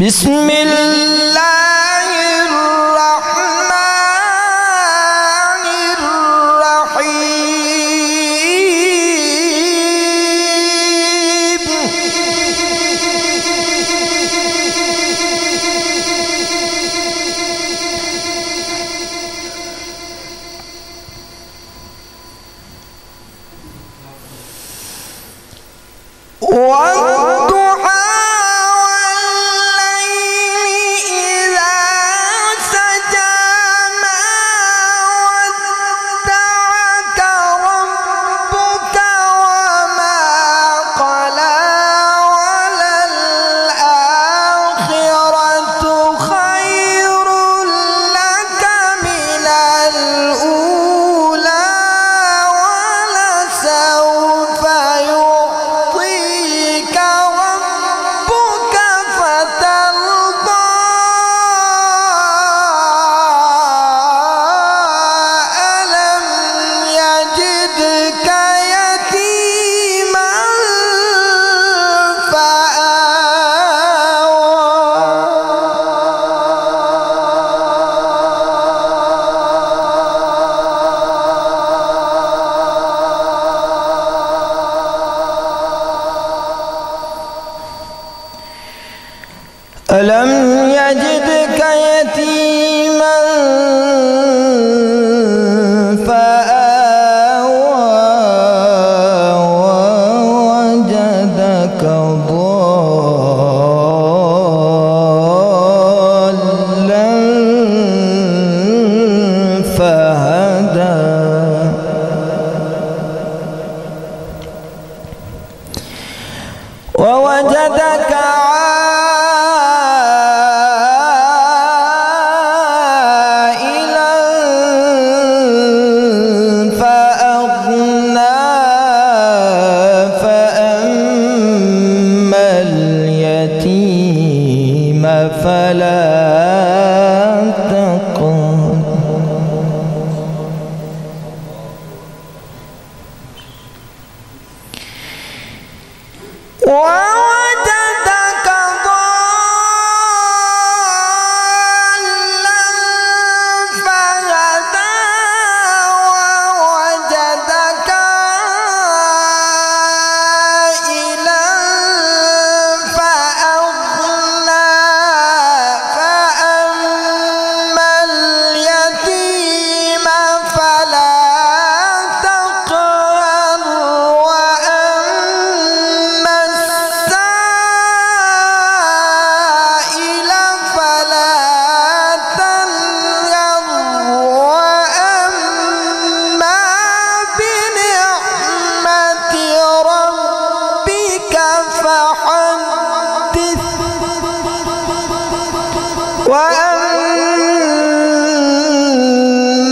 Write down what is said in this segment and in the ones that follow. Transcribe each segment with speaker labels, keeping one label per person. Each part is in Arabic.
Speaker 1: بسم الله الرحمن الرحيم. ألم يجدك يتيما فآوى ووجدك ضالا فهدى ووجدك فلا تقهر ووجدك ضالا فهدى ووجدك عائلا فأغنى فأما اليتيم فلا تقهر وأما السائل فلا تنهر وأما بنعمة ربك فحدث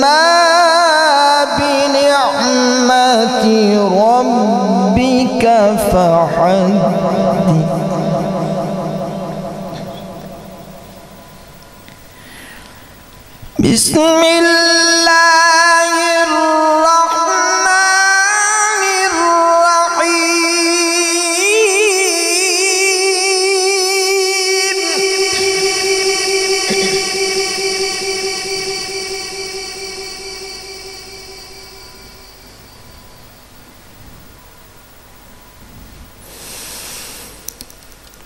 Speaker 1: وأما بنعمة ربك فحدث. بسم الله الرحمن الرحيم.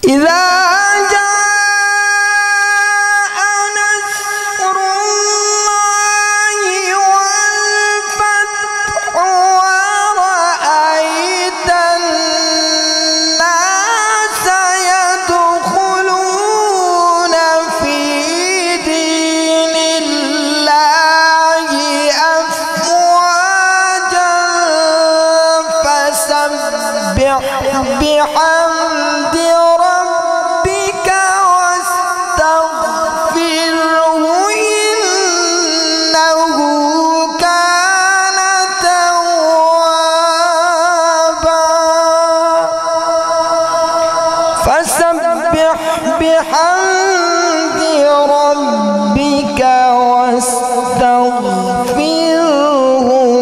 Speaker 1: إذا جاء نصر الله والفتح ورأيت الناس يدخلون في دين الله أفواجا فسبح بحمد ربك واستغفره إنه كان توابا. فسبح بحمد ربك واستغفره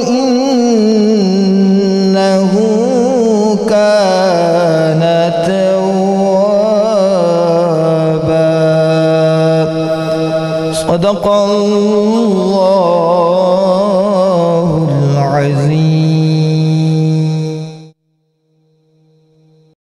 Speaker 1: إنه كان توابا. صدق الله العظيم.